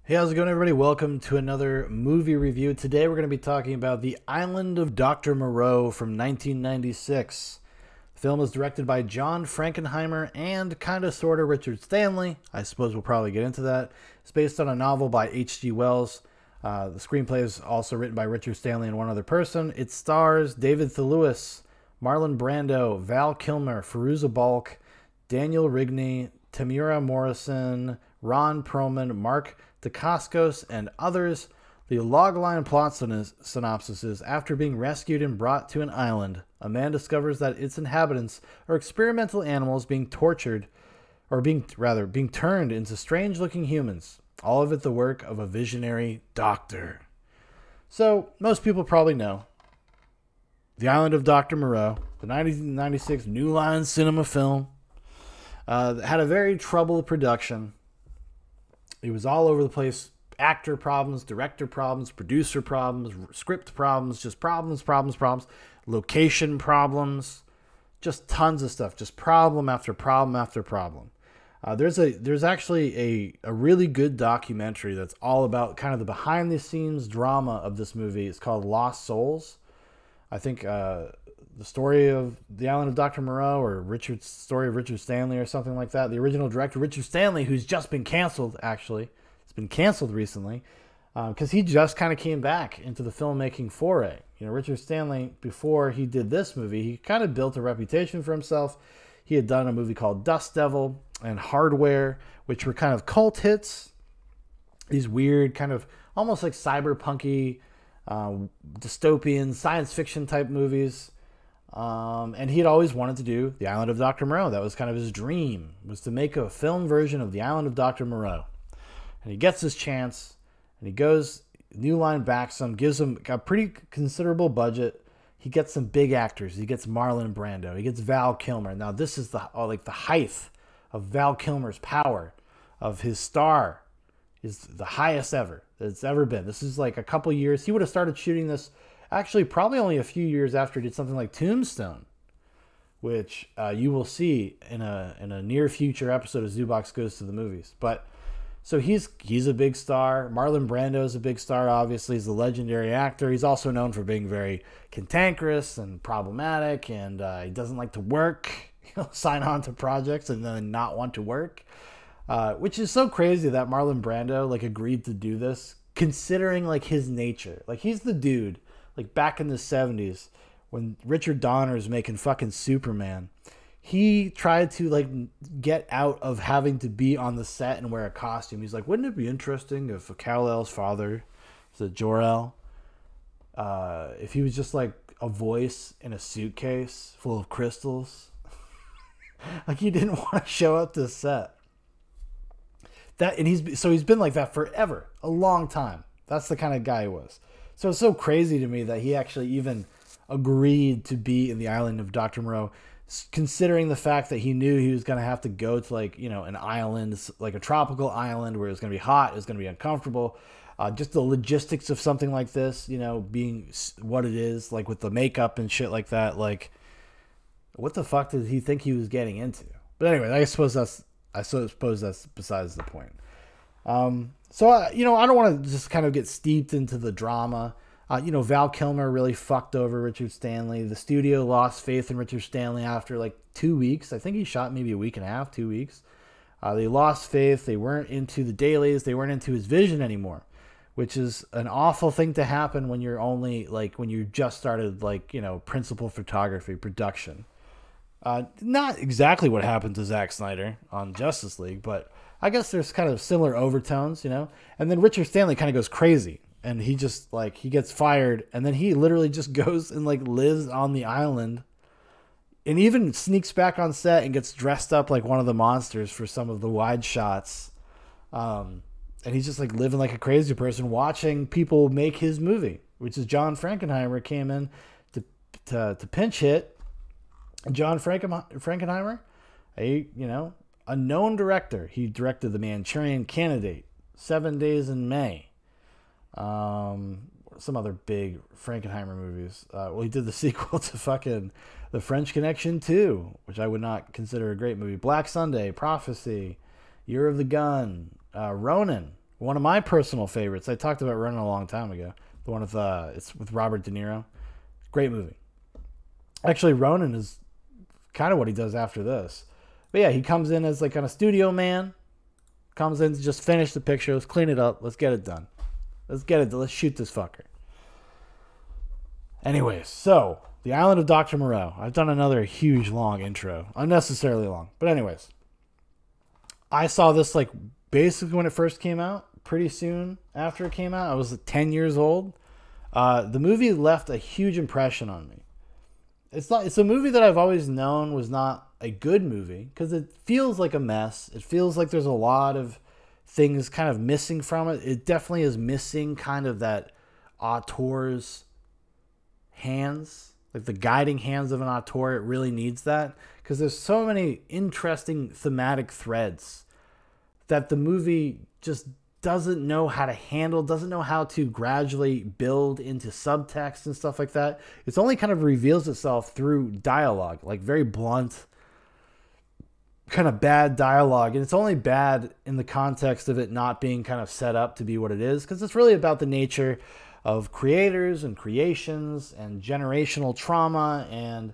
Hey, how's it going, everybody? Welcome to another movie review. Today we're going to be talking about The Island of Dr. Moreau from 1996. The film is directed by John Frankenheimer and kinda sorta Richard Stanley. I suppose we'll probably get into that. It's based on a novel by H.G. Wells. The screenplay is also written by Richard Stanley and one other person. It stars David Thewlis, Marlon Brando, Val Kilmer, Fairuza Balk, Daniel Rigney, Tamira Morrison, Ron Perlman, Mark Dacascos, and others. The logline plot synopsis is: after being rescued and brought to an island, a man discovers that its inhabitants are experimental animals being tortured, or being turned into strange-looking humans. All of it the work of a visionary doctor. So, most people probably know The Island of Dr. Moreau, the 1996 New Line Cinema film. Had a very troubled production. It was all over the place. Actor problems, director problems, producer problems, script problems, just problems. Location problems, just tons of stuff. Just problem after problem after problem. There's actually a really good documentary that's all about kind of the behind the scenes drama of this movie. It's called Lost Souls. I think the story of The Island of Dr. Moreau, or story of Richard Stanley, or something like that. The original director, Richard Stanley, who's just been canceled, actually. It's been canceled recently because he just kind of came back into the filmmaking foray. You know, Richard Stanley, before he did this movie, he kind of built a reputation for himself. He had done a movie called Dust Devil and Hardware, which were kind of cult hits. These weird, kind of almost like cyberpunky, dystopian, science fiction type movies. And he had always wanted to do The Island of Dr. Moreau. That was kind of his dream, was to make a film version of The Island of Dr. Moreau. And he gets his chance, and he goes, New Line backs him, gives him a pretty considerable budget. He gets some big actors. He gets Marlon Brando. He gets Val Kilmer. Now, this is the height of Val Kilmer's power, of his star, is the highest ever that it's ever been. This is like a couple years. He would have started shooting this actually probably only a few years after he did something like Tombstone, which you will see in a near future episode of Zoobox Goes to the Movies. But so he's a big star. Marlon Brando is a big star, obviously. He's a legendary actor. He's also known for being very cantankerous and problematic, and he doesn't like to work. He'll sign on to projects and then not want to work, which is so crazy that Marlon Brando agreed to do this, considering his nature. He's the dude, back in the 70s when Richard Donner's making fucking Superman. He tried to get out of having to be on the set and wear a costume. He's like, wouldn't it be interesting if Kal-El's father, is it Jor-El, if he was just a voice in a suitcase full of crystals? He didn't want to show up to the set. He's been like that forever, a long time. That's the kind of guy he was. So it's so crazy to me that he actually even agreed to be in The Island of Dr. Moreau, considering the fact that he knew he was going to have to go to an island, a tropical island where it was going to be hot, it was going to be uncomfortable. Just the logistics of something like this, being what it is, with the makeup and shit like that. What the fuck did he think he was getting into? But anyway, I suppose that's besides the point. So I don't want to just kind of get steeped into the drama. Val Kilmer really fucked over Richard Stanley. The studio lost faith in Richard Stanley after 2 weeks. I think he shot maybe a week and a half, 2 weeks. They lost faith. They weren't into the dailies. They weren't into his vision anymore, which is an awful thing to happen when you're only when you just started principal photography production. Not exactly what happened to Zack Snyder on Justice League, but I guess there's kind of similar overtones, And then Richard Stanley kind of goes crazy. And he just he gets fired, and then he literally just goes and lives on the island, and even sneaks back on set and gets dressed up like one of the monsters for some of the wide shots. And he's just living like a crazy person, watching people make his movie, which is John Frankenheimer came in to pinch hit. John Frankenheimer, a known director. He directed The Manchurian Candidate, 7 Days in May. Some other big Frankenheimer movies. He did the sequel to fucking The French Connection 2, which I would not consider a great movie. Black Sunday, Prophecy, Year of the Gun, Ronin, One of my personal favorites. I talked about Ronin a long time ago. The one with it's with Robert De Niro. Great movie. Actually, Ronin is kind of what he does after this. But yeah, he comes in as like kind of studio man. Comes in to just finish the picture. Let's clean it up. Let's get it done. Let's shoot this fucker. Anyways, so the Island of Dr. Moreau. I've done another huge long intro, unnecessarily long. But anyways, I saw this like basically when it first came out. Pretty soon after it came out, I was 10 years old. The movie left a huge impression on me. It's a movie that I've always known was not a good movie because it feels like a mess. It feels like there's a lot of things kind of missing from it. It definitely is missing kind of that auteur's hands, like the guiding hands of an auteur. It really needs that because there's so many interesting thematic threads that the movie just doesn't know how to handle, doesn't know how to gradually build into subtext and stuff like that. It's only kind of reveals itself through dialogue, like very blunt, kind of bad dialogue. And it's only bad in the context of it not being kind of set up to be what it is, because it's really about the nature of creators and creations and generational trauma and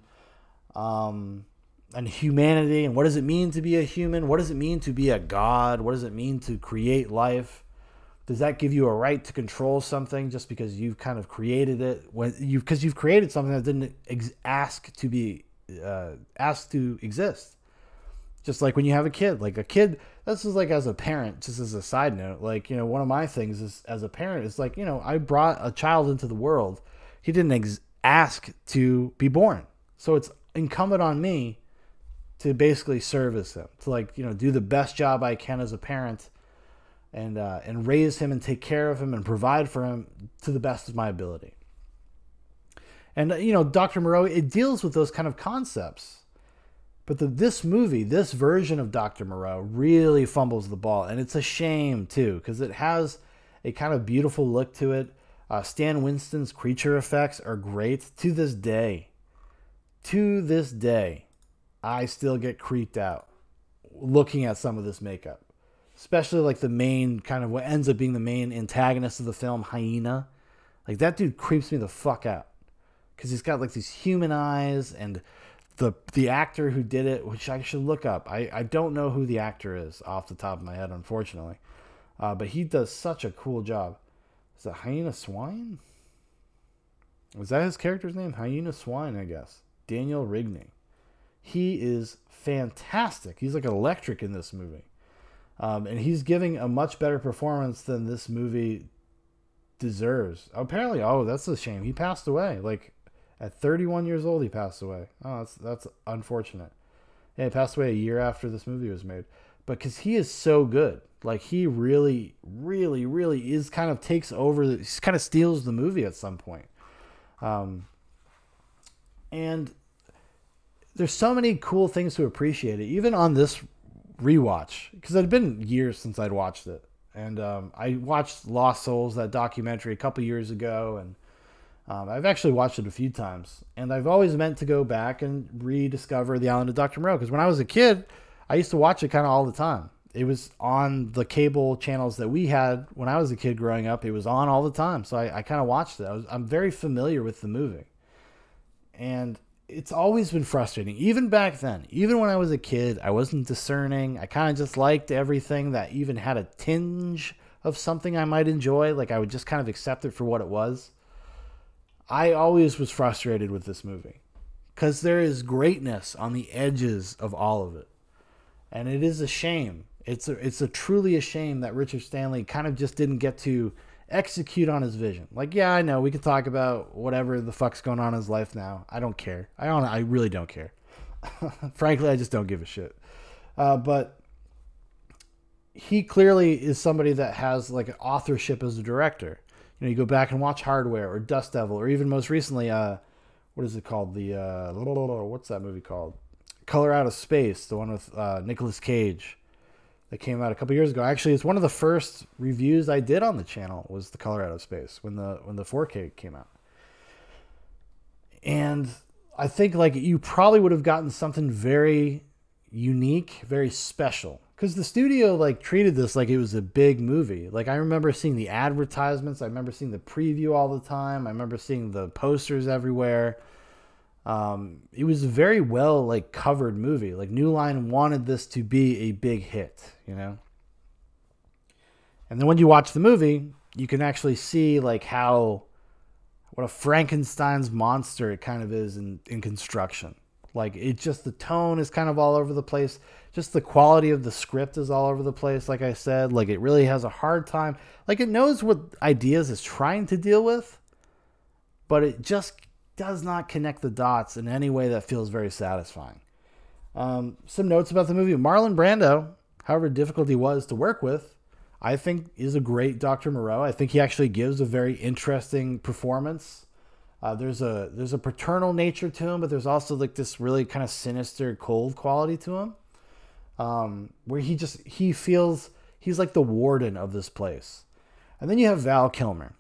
humanity, and what does it mean to be a human? What does it mean to be a god? What does it mean to create life? Does that give you a right to control something just because you've kind of created it? Because you've created something that didn't ask to exist. Just like when you have a kid, this is like as a parent, just as a side note, like, you know, one of my things is as a parent is like, you know, I brought a child into the world. He didn't ask to be born. So it's incumbent on me to basically service him, to, like, you know, do the best job I can as a parent and raise him and take care of him and provide for him to the best of my ability. And, you know, Dr. Moreau, it deals with those kind of concepts. But this version of Dr. Moreau really fumbles the ball. And it's a shame, too, because it has a kind of beautiful look to it. Stan Winston's creature effects are great to this day. To this day, I still get creeped out looking at some of this makeup. Especially like the main kind of what ends up being the main antagonist of the film, Hyena. Like that dude creeps me the fuck out. Because he's got like these human eyes, and the actor who did it, which I should look up. I don't know who the actor is off the top of my head, unfortunately. But he does such a cool job. Is it Hyena Swine? Was that his character's name? Hyena Swine, I guess. Daniel Rigney. He is fantastic. He's like electric in this movie. And he's giving a much better performance than this movie deserves. Apparently, that's a shame. He passed away. Like, at 31 years old, he passed away. Oh, that's unfortunate. Yeah, he passed away a year after this movie was made. But because he is so good. Like, he really, really, really is kind of takes over. He kind of steals the movie at some point. And there's so many cool things to appreciate it, even on this rewatch, because it had been years since I'd watched it. And I watched Lost Souls, that documentary, a couple years ago, and I've actually watched it a few times. And I've always meant to go back and rediscover The Island of Dr. Moreau, because when I was a kid, I used to watch it kind of all the time. It was on the cable channels that we had when I was a kid growing up. It was on all the time, so I kind of watched it. I'm very familiar with the movie. And it's always been frustrating. Even back then, even when I was a kid, I wasn't discerning. I kind of just liked everything that even had a tinge of something I might enjoy. Like, I would just kind of accept it for what it was. I always was frustrated with this movie because there is greatness on the edges of all of it. And it is a shame. It's a truly a shame that Richard Stanley kind of just didn't get to execute on his vision. Like, yeah, I know we could talk about whatever the fuck's going on in his life now. I don't care. I really don't care. Frankly, I just don't give a shit. But he clearly is somebody that has like an authorship as a director. You know, you go back and watch Hardware or Dust Devil, or even most recently, what is it called? What's that movie called? Color Out of Space, the one with Nicolas Cage. That came out a couple years ago. Actually, it's one of the first reviews I did on the channel was The Color Out of Space when the 4K came out. And I think like you probably would have gotten something very unique, very special because the studio like treated this like it was a big movie. Like I remember seeing the advertisements. I remember seeing the preview all the time. I remember seeing the posters everywhere. It was a very well like covered movie. Like New Line wanted this to be a big hit, you know. And then when you watch the movie, you can actually see like what a Frankenstein's monster it kind of is in construction. Like it just, the tone is kind of all over the place. Just the quality of the script is all over the place. Like I said, like it really has a hard time. Like it knows what ideas it's trying to deal with, but it just does not connect the dots in any way that feels very satisfying. Some notes about the movie. Marlon Brando, however difficult he was to work with, I think is a great Dr. Moreau. I think he actually gives a very interesting performance. There's a paternal nature to him, but there's also like this really kind of sinister, cold quality to him, where he feels he's like the warden of this place. And then you have Val Kilmer.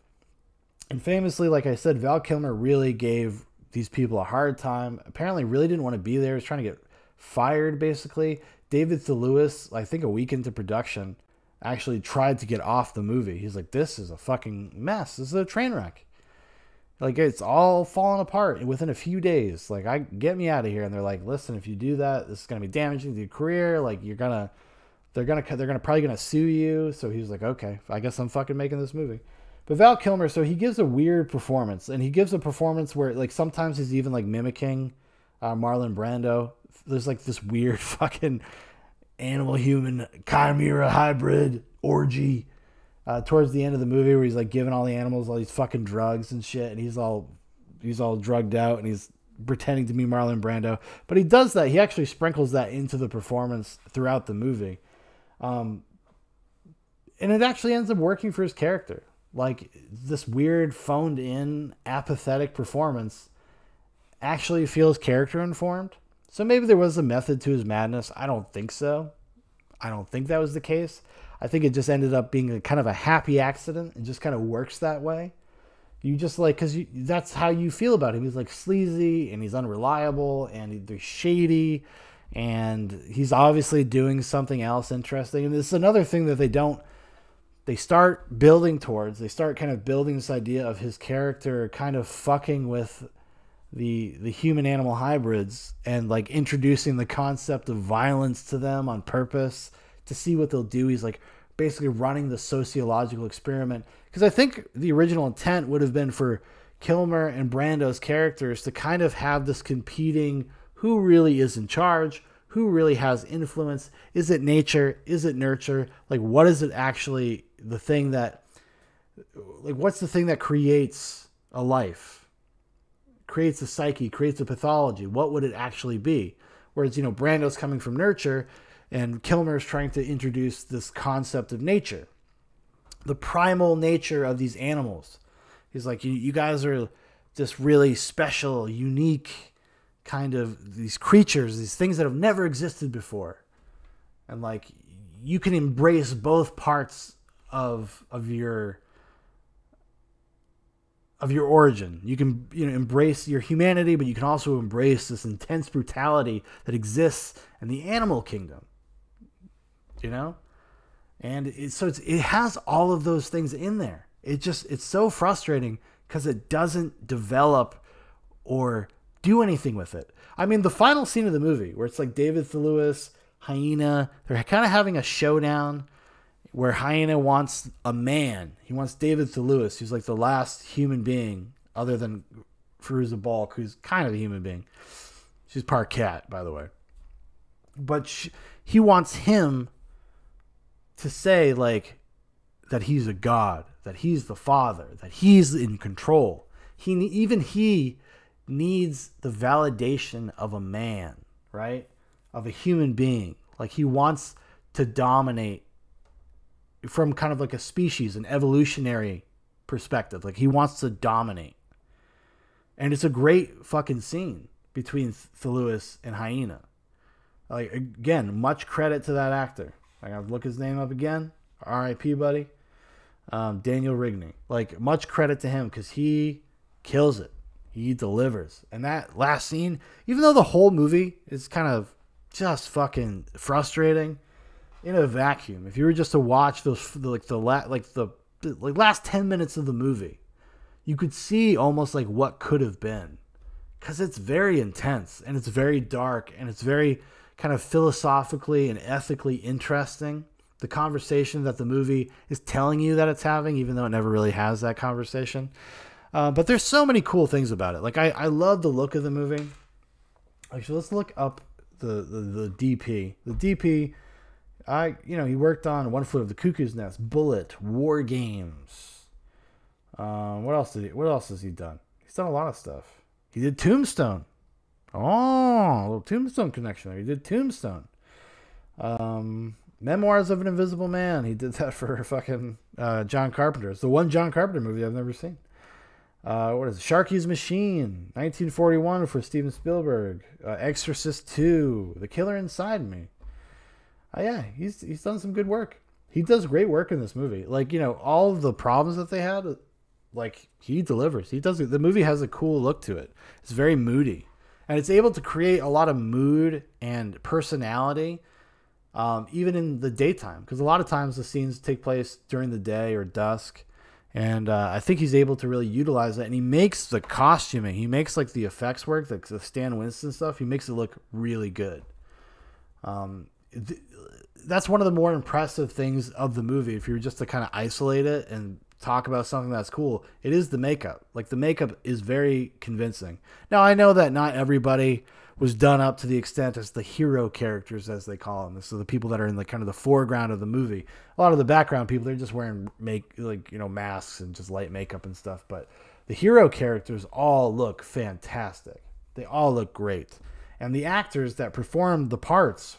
And famously, like I said, Val Kilmer really gave these people a hard time. Apparently really didn't want to be there. He was trying to get fired, basically. David Thewlis, I think a week into production, actually tried to get off the movie. He's like, this is a fucking mess. This is a train wreck. Like, it's all falling apart within a few days. Like, get me out of here. And they're like, listen, if you do that, this is going to be damaging to your career. Like, they're probably going to sue you. So he was like, okay, I guess I'm fucking making this movie. But Val Kilmer, so he gives a weird performance. And he gives a performance where, like, sometimes he's even, like, mimicking Marlon Brando. There's, like, this weird fucking animal-human chimera hybrid orgy towards the end of the movie where he's, like, giving all the animals all these fucking drugs and shit. And he's all drugged out and he's pretending to be Marlon Brando. But he does that. He actually sprinkles that into the performance throughout the movie. And it actually ends up working for his character. Like, this weird, phoned-in, apathetic performance actually feels character-informed. So maybe there was a method to his madness. I don't think so. I don't think that was the case. I think it just ended up being kind of a happy accident. It just kind of works that way. You just like, because that's how you feel about him. He's like sleazy, and he's unreliable, and he's shady, and he's obviously doing something else interesting. And this is another thing that they start building towards. They start kind of building this idea of his character kind of fucking with the human animal hybrids and like introducing the concept of violence to them on purpose to see what they'll do. He's like basically running the sociological experiment, because I think the original intent would have been for Kilmer and Brando's characters to kind of have this competing, who really is in charge, who really has influence. Is it nature? Is it nurture? Like, what is it actually, the thing that, like, what's the thing that creates a life? Creates a psyche, creates a pathology. What would it actually be? Whereas, Brando's coming from nurture and Kilmer's trying to introduce this concept of nature, the primal nature of these animals. He's like, you guys are this really special, unique kind of these creatures, these things that have never existed before. And like, you can embrace both parts of your origin. You can embrace your humanity, but you can also embrace this intense brutality that exists in the animal kingdom. And it has all of those things in there. It's so frustrating because it doesn't develop or do anything with it. I mean, the final scene of the movie where it's like David Thewlis, Hyena, they're kind of having a showdown where Hyena wants a man. He wants David Thewlis, who's like the last human being other than Fairuza Balk, who's kind of a human being. She's part cat, by the way. But he wants him to say, like, that he's a god, that he's the father, that he's in control. He needs the validation of a man, right? Of a human being. Like, he wants to dominate from kind of like a species, an evolutionary perspective. Like, he wants to dominate. And it's a great fucking scene between Thewlis and Hyena. Like, again, much credit to that actor. I gotta look his name up again. R.I.P. buddy. Daniel Rigney. Like, much credit to him because he kills it. He delivers. And that last scene, even though the whole movie is kind of just fucking frustrating, in a vacuum, if you were just to watch those last 10 minutes of the movie, you could see almost like what could have been, because it's very intense and it's very dark and it's very kind of philosophically and ethically interesting. The conversation that the movie is telling you that it's having, even though it never really has that conversation. But there's so many cool things about it. Like I love the look of the movie. Actually, let's look up the DP. The DP, he worked on One Flew Over the Cuckoo's Nest, Bullet, War Games. What else has he done? He's done a lot of stuff. He did Tombstone. Oh, a little Tombstone connection there. He did Tombstone. Memoirs of an Invisible Man. He did that for fucking John Carpenter. It's the one John Carpenter movie I've never seen. What is it? Sharky's Machine, 1941 for Steven Spielberg. Exorcist 2, The Killer Inside Me. Yeah, he's done some good work. He does great work in this movie. Like, all of the problems that they had, like, he delivers. He does it. The movie has a cool look to it. It's very moody. And it's able to create a lot of mood and personality, even in the daytime. Because a lot of times the scenes take place during the day or dusk. And I think he's able to really utilize that. And he makes the costuming, he makes like the effects work, like the Stan Winston stuff, he makes it look really good. That's one of the more impressive things of the movie. If you were just to kind of isolate it and talk about something that's cool, it is the makeup. Like, the makeup is very convincing. Now, I know that not everybody was done up to the extent as the hero characters, as they call them. So the people that are in the kind of the foreground of the movie. A lot of the background people, they're just wearing masks and just light makeup and stuff. But the hero characters all look fantastic. They all look great. And the actors that perform the parts,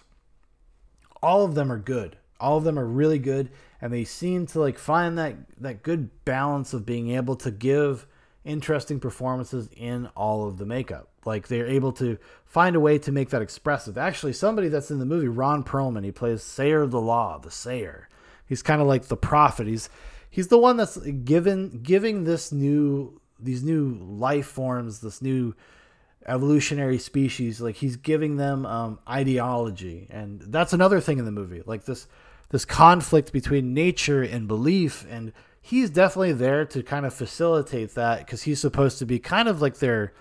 all of them are good. All of them are really good. And they seem to like find that good balance of being able to give interesting performances in all of the makeup. Like, they're able to find a way to make that expressive. Actually, somebody that's in the movie, Ron Perlman, he plays Sayer of the Law, the Sayer. He's kind of like the prophet. He's the one that's giving these new life forms, this new evolutionary species, like he's giving them ideology. And that's another thing in the movie, like this conflict between nature and belief. And he's definitely there to kind of facilitate that, because he's supposed to be kind of like their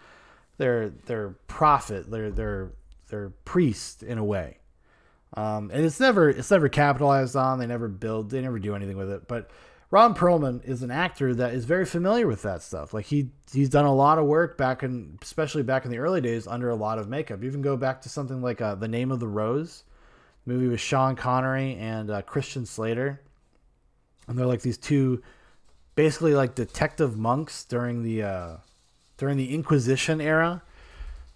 prophet, their priest in a way. And it's never capitalized on. They never do anything with it. But Ron Perlman is an actor that is very familiar with that stuff. Like, he's done a lot of work especially back in the early days, under a lot of makeup. You can go back to something like The Name of the Rose, the movie with Sean Connery and Christian Slater. And they're like these two, basically like detective monks during the Inquisition era,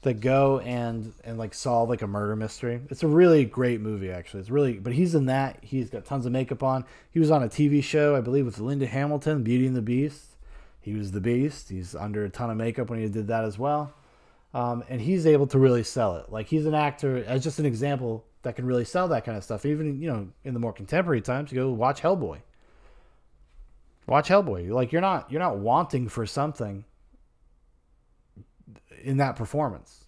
that go and like solve like a murder mystery. It's a really great movie, actually. But he's in that. He's got tons of makeup on. He was on a TV show, I believe, with Linda Hamilton, Beauty and the Beast. He was the Beast. He's under a ton of makeup when he did that as well. And he's able to really sell it. Like, he's an actor, as just an example, that can really sell that kind of stuff. Even, in the more contemporary times, you go watch Hellboy. Watch Hellboy. Like, you're not wanting for something in that performance.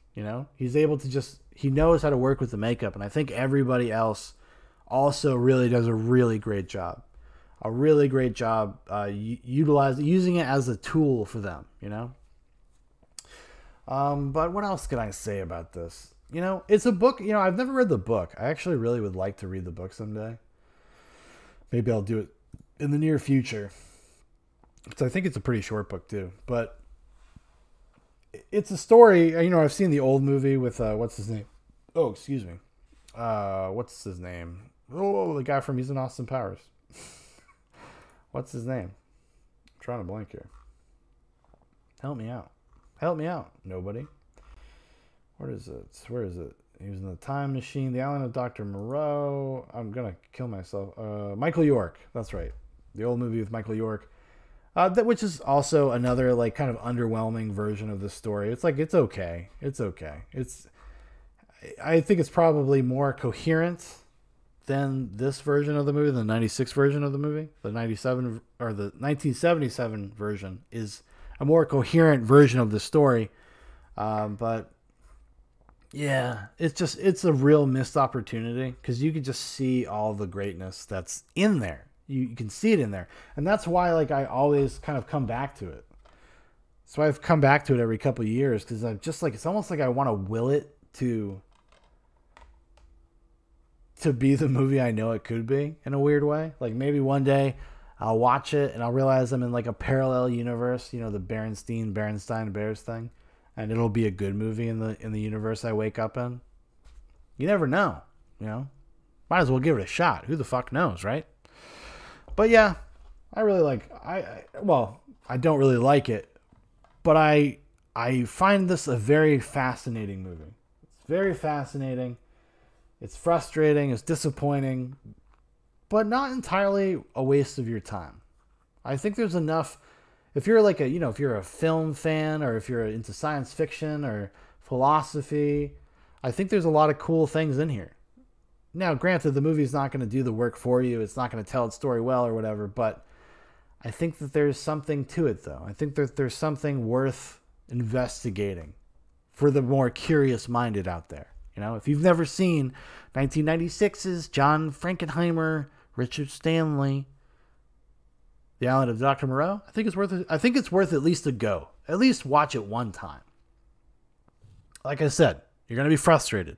He's able to he knows how to work with the makeup. And I think everybody else also really does a really great job. Using it as a tool for them, But what else can I say about this? It's a book. I've never read the book. I actually really would like to read the book someday. Maybe I'll do it in the near future. So I think it's a pretty short book too. But it's a story. I've seen the old movie with what's his name? Oh, excuse me. What's his name? Oh, the guy from He's in Austin Powers. What's his name? I'm trying to blank here. Help me out. Nobody. Where is it? He was in the Time Machine, The Island of Dr. Moreau. I'm gonna kill myself. Michael York. That's right. The old movie with Michael York. Which is also another like kind of underwhelming version of the story. It's like, it's okay. I think it's probably more coherent than this version of the movie, the 96 version of the movie. The 97 or the 1977 version is a more coherent version of the story. But Yeah, it's a real missed opportunity because you could just see all the greatness that's in there. You can see it in there, and that's why like I always kind of come back to it. So I've come back to it every couple of years because I'm just like it's almost like I want to will it to be the movie I know it could be in a weird way. Like maybe one day I'll watch it and I'll realize I'm in like a parallel universe, you know, the Berenstein Bears thing, and it'll be a good movie in the universe I wake up in. You never know, you know. Might as well give it a shot. Who the fuck knows, right? But yeah, I really like I don't really like it, but I find this a very fascinating movie. It's very fascinating. It's frustrating, it's disappointing, but not entirely a waste of your time. I think there's enough. If you're like if you're a film fan or if you're into science fiction or philosophy, I think there's a lot of cool things in here. Now, granted, the movie's not going to do the work for you. It's not going to tell its story well or whatever, but I think that there's something to it, though. I think that there's something worth investigating for the more curious-minded out there. You know, if you've never seen 1996's John Frankenheimer, Richard Stanley, The Island of Dr. Moreau, I think it's worth it. I think it's worth at least a go. At least watch it one time. Like I said, you're going to be frustrated.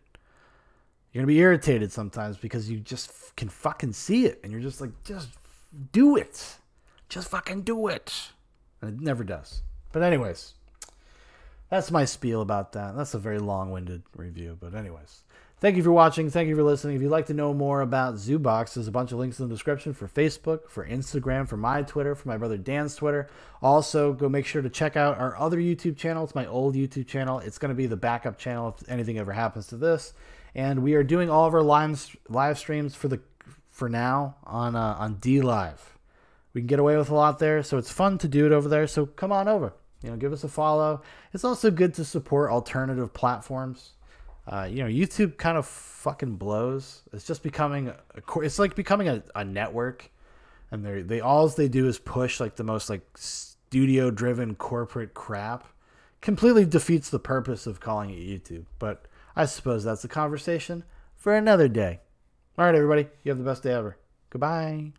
You're going to be irritated sometimes because you just can fucking see it. And you're just like, just do it. Just fucking do it. And it never does. But anyways, that's my spiel about that. That's a very long-winded review. But anyways, thank you for watching. Thank you for listening. If you'd like to know more about Zoobox, there's a bunch of links in the description for Facebook, for Instagram, for my Twitter, for my brother Dan's Twitter. Also, go make sure to check out our other YouTube channel. It's my old YouTube channel. It's going to be the backup channel if anything ever happens to this. And we are doing all of our live streams for now on D Live. We can get away with a lot there, so it's fun to do it over there. So come on over. You know, give us a follow. It's also good to support alternative platforms. YouTube kind of fucking blows. It's just becoming it's like becoming a network, and all they do is push like the most like studio driven corporate crap. Completely defeats the purpose of calling it YouTube. But I suppose that's a conversation for another day. All right, everybody, you have the best day ever. Goodbye.